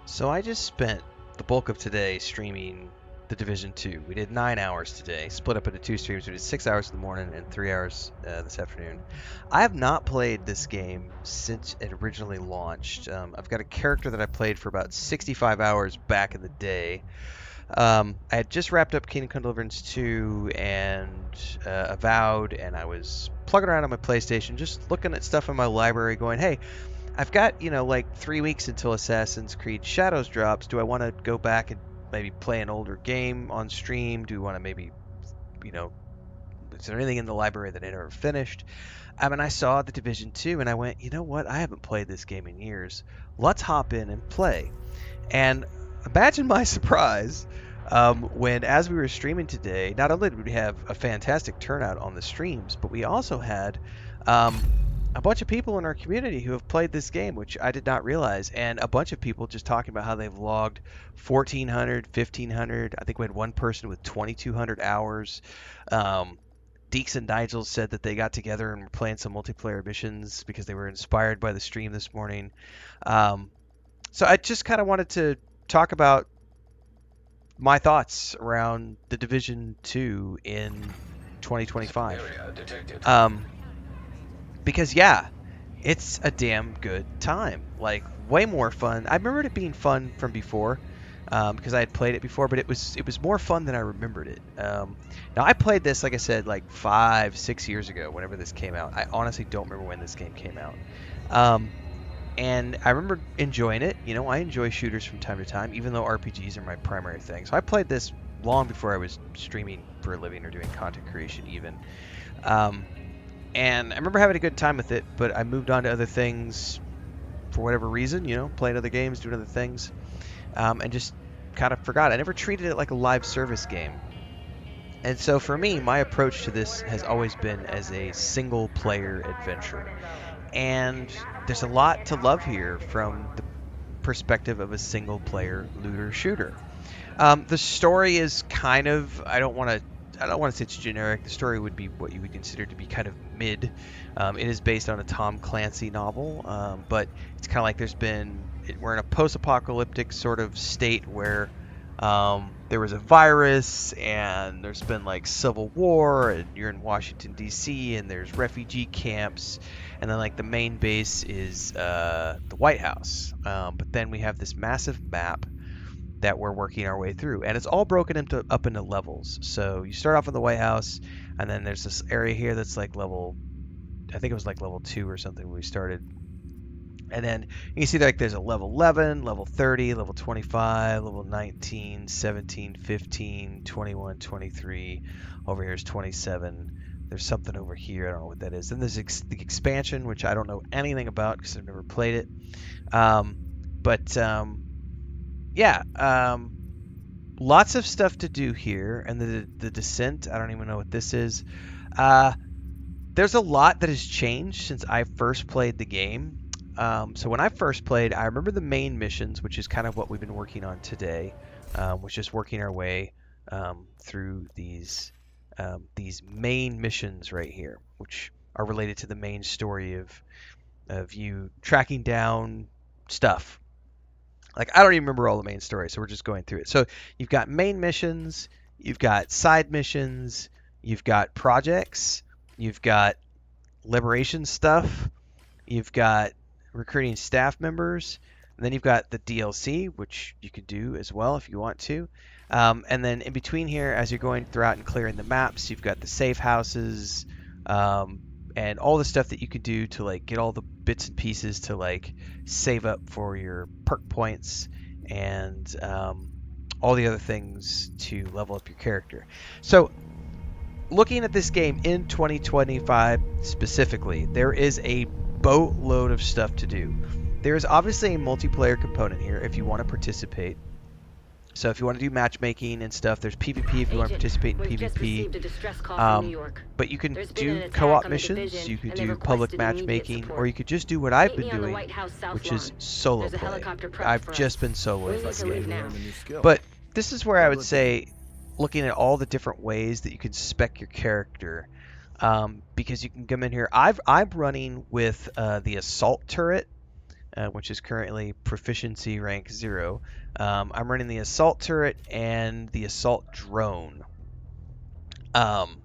So I just spent the bulk of today streaming The Division 2. We did 9 hours today, split up into two streams. We did 6 hours in the morning and 3 hours this afternoon. I have not played this game since it originally launched. I've got a character that I played for about 65 hours back in the day. I had just wrapped up Kingdom Come Deliverance 2 and Avowed, and I was plugging around on my PlayStation, just looking at stuff in my library, going, hey, I've got, like 3 weeks until Assassin's Creed Shadows drops. Do I want to go back and maybe play an older game on stream? Do you want to maybe, you know, is there anything in the library that I never finished? And I saw The Division 2 and I went, you know what? I haven't played this game in years. Let's hop in and play. And imagine my surprise when, as we were streaming today, not only did we have a fantastic turnout on the streams, but we also had a bunch of people in our community who have played this game, which I did not realize, and a bunch of people just talking about how they've logged 1,400, 1,500. I think we had one person with 2,200 hours. Deeks and Nigel said that they got together and were playing some multiplayer missions because they were inspired by the stream this morning. So I just kind of wanted to talk about my thoughts around The Division 2 in 2025. Because, yeah, it's a damn good time. Like, way more fun. I remembered it being fun from before because I had played it before, but it was more fun than I remembered it. Now, I played this, like I said, like 5-6 years ago, whenever this came out. I honestly don't remember when this game came out. And I remember enjoying it. I enjoy shooters from time to time, even though RPGs are my primary thing. So I played this long before I was streaming for a living or doing content creation even. And I remember having a good time with it, but I moved on to other things for whatever reason, playing other games, doing other things, and just kind of forgot. I never treated it like a live service game. And so for me, my approach to this has always been as a single player adventure. And there's a lot to love here from the perspective of a single player looter shooter. The story is kind of, I don't want to say it's generic. The story would be what you would consider to be kind of mid. It is based on a Tom Clancy novel, but it's kind of like we're in a post-apocalyptic sort of state where there was a virus and there's been like civil war, and you're in Washington D.C. and there's refugee camps, and then like the main base is the White House. But then we have this massive map that we're working our way through, and it's all broken up into levels. So you start off in the White House, and then there's this area here that's like I think it was like level 2 or something when we started. And then you can see like there's a level 11, level 30, level 25, level 19, 17, 15, 21, 23. Over here is 27. There's something over here. I don't know what that is. Then there's the expansion, which I don't know anything about because I've never played it. Yeah, lots of stuff to do here. And the Descent, I don't even know what this is. There's a lot that has changed since I first played the game. So when I first played, I remember the main missions, which is kind of what we've been working on today, was just working our way through these main missions right here, which are related to the main story of you tracking down stuff. Like, I don't even remember all the main story, so we're just going through it. So you've got main missions, you've got side missions, you've got projects, you've got liberation stuff, you've got recruiting staff members, and then you've got the DLC, which you could do as well if you want to. And then in between here, as you're going throughout and clearing the maps, you've got the safe houses, and all the stuff that you can do to like get all the bits and pieces to like save up for your perk points and all the other things to level up your character. So looking at this game in 2025 specifically, there is a boatload of stuff to do. There is obviously a multiplayer component here if you want to participate. So if you want to do matchmaking and stuff, there's PvP if you want to participate in PvP. But you can do co-op missions, you could do public matchmaking, or you could just do what I've been doing, which is solo play. I've just been soloing this game. But this is where I would say, looking at all the different ways that you can spec your character, because you can come in here. I'm running with the assault turret, which is currently proficiency rank 0. I'm running the assault turret and the assault drone. Um,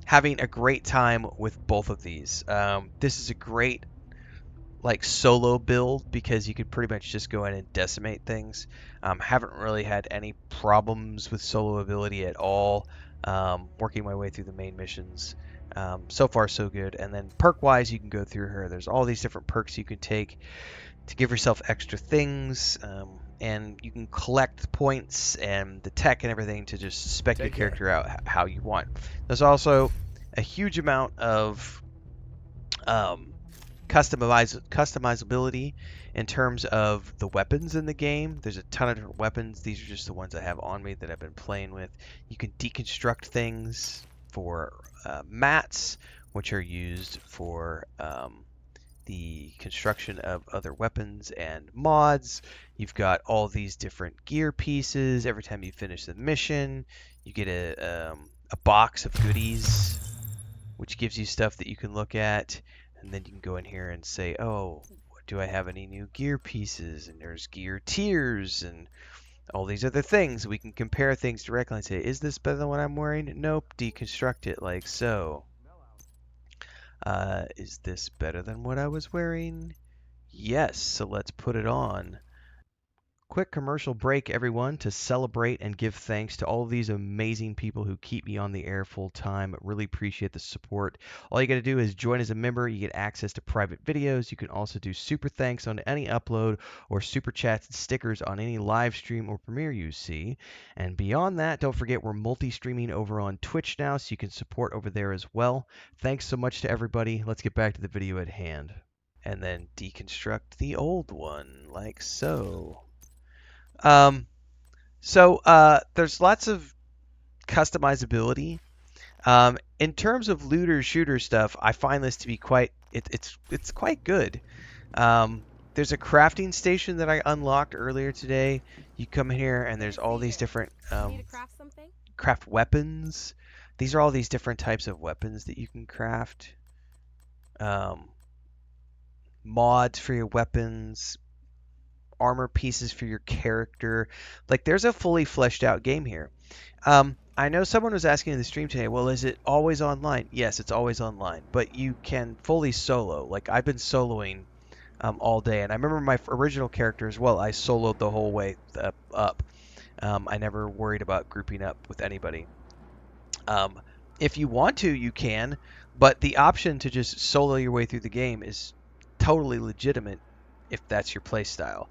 Having a great time with both of these. This is a great like solo build because you could pretty much just go in and decimate things. Haven't really had any problems with solo ability at all. Working my way through the main missions. So far so good. And then perk wise, you can go through here. There's all these different perks you can take to give yourself extra things. And you can collect points and the tech and everything to just spec your character out how you want. There's also a huge amount of um, customizability in terms of the weapons in the game. There's a ton of different weapons. These are just the ones I have on me that I've been playing with. You can deconstruct things for mats, which are used for the construction of other weapons and mods. You've got all these different gear pieces. Every time you finish the mission, you get a box of goodies, which gives you stuff that you can look at. And then you can go in here and say, oh, do I have any new gear pieces? And there's gear tiers and all these other things. We can compare things directly and say, is this better than what I'm wearing? Nope. Deconstruct it like so. Is this better than what I was wearing? Yes. So let's put it on. Quick commercial break, everyone, to celebrate and give thanks to all of these amazing people who keep me on the air full time. Really appreciate the support. All you got to do is join as a member. You get access to private videos. You can also do super thanks on any upload or super chats and stickers on any live stream or premiere you see. And beyond that, don't forget we're multi-streaming over on Twitch now, so you can support over there as well. Thanks so much to everybody. Let's get back to the video at hand. And then deconstruct the old one like so. Um, there's lots of customizability. In terms of looter shooter stuff, I find this to be it's quite good. There's a crafting station that I unlocked earlier today. You come here and there's all these different craft weapons. These are all these different types of weapons that you can craft. Mods for your weapons, armor pieces for your character. Like there's a fully fleshed out game here. I know someone was asking in the stream today, well, is it always online? Yes, it's always online, but you can fully solo. Like I've been soloing all day, and I remember my original character as well. I soloed the whole way up. I never worried about grouping up with anybody. If you want to, you can, but the option to just solo your way through the game is totally legitimate if that's your play style.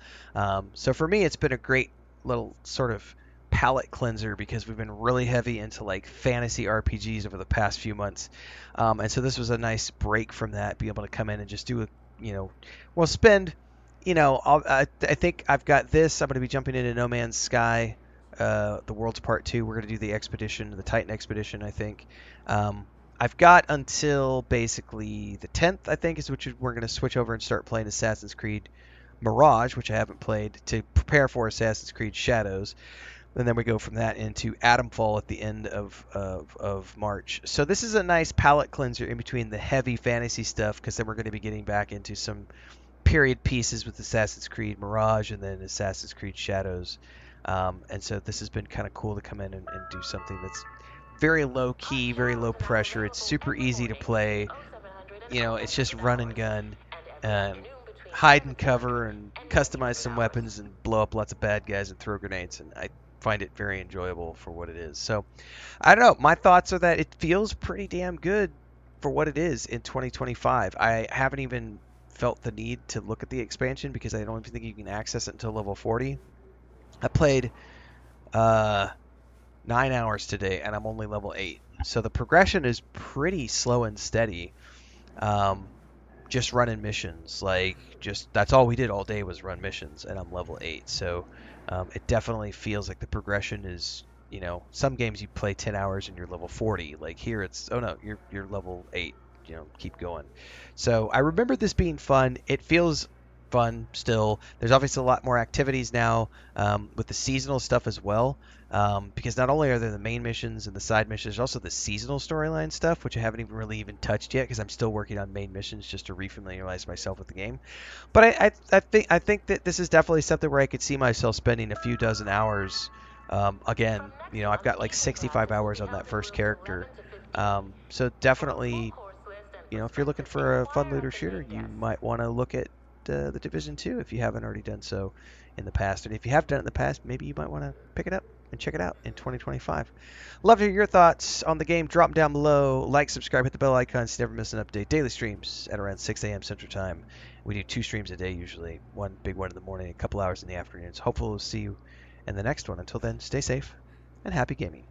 So for me, it's been a great little sort of palate cleanser because we've been really heavy into like fantasy RPGs over the past few months, and so this was a nice break from that. Be able to come in and just do a, well, spend, I think I've got this. I'm going to be jumping into No Man's Sky, the World's Part 2. We're going to do the expedition, the Titan expedition, I think. I've got until basically the 10th, I think, is which we're going to switch over and start playing Assassin's Creed Mirage, which I haven't played, to prepare for Assassin's Creed Shadows. And then we go from that into Atomfall at the end of March. So this is a nice palate cleanser in between the heavy fantasy stuff, because then we're going to be getting back into some period pieces with Assassin's Creed Mirage and then Assassin's Creed Shadows. And so this has been kind of cool to come in and do something that's very low key, very low pressure. It's super easy to play. It's just run and gun, and hide and cover, and customize some weapons, and blow up lots of bad guys and throw grenades. And I find it very enjoyable for what it is. So I don't know. My thoughts are that it feels pretty damn good for what it is in 2025. I haven't even felt the need to look at the expansion because I don't even think you can access it until level 40. I played 9 hours today, and I'm only level 8. So the progression is pretty slow and steady. Just running missions. That's all we did all day was run missions, and I'm level 8. So it definitely feels like the progression is, some games you play 10 hours and you're level 40. Like here it's, oh no, you're level 8. Keep going. So I remember this being fun. It feels fun still. There's obviously a lot more activities now with the seasonal stuff as well. Because not only are there the main missions and the side missions, there's also the seasonal storyline stuff, which I haven't even really even touched yet because I'm still working on main missions just to refamiliarize myself with the game. But I think that this is definitely something where I could see myself spending a few dozen hours. Again, I've got like 65 hours on that first character. So definitely, if you're looking for a fun looter shooter, you might want to look at the Division 2 if you haven't already done so in the past. And if you have done it in the past, maybe you might want to pick it up and check it out in 2025. Love to hear your thoughts on the game. Drop them down below. Like, subscribe, hit the bell icon so you never miss an update. Daily streams at around 6 a.m. Central Time. We do 2 streams a day usually. One big one in the morning, a couple hours in the afternoons. Hopefully we'll see you in the next one. Until then, stay safe and happy gaming.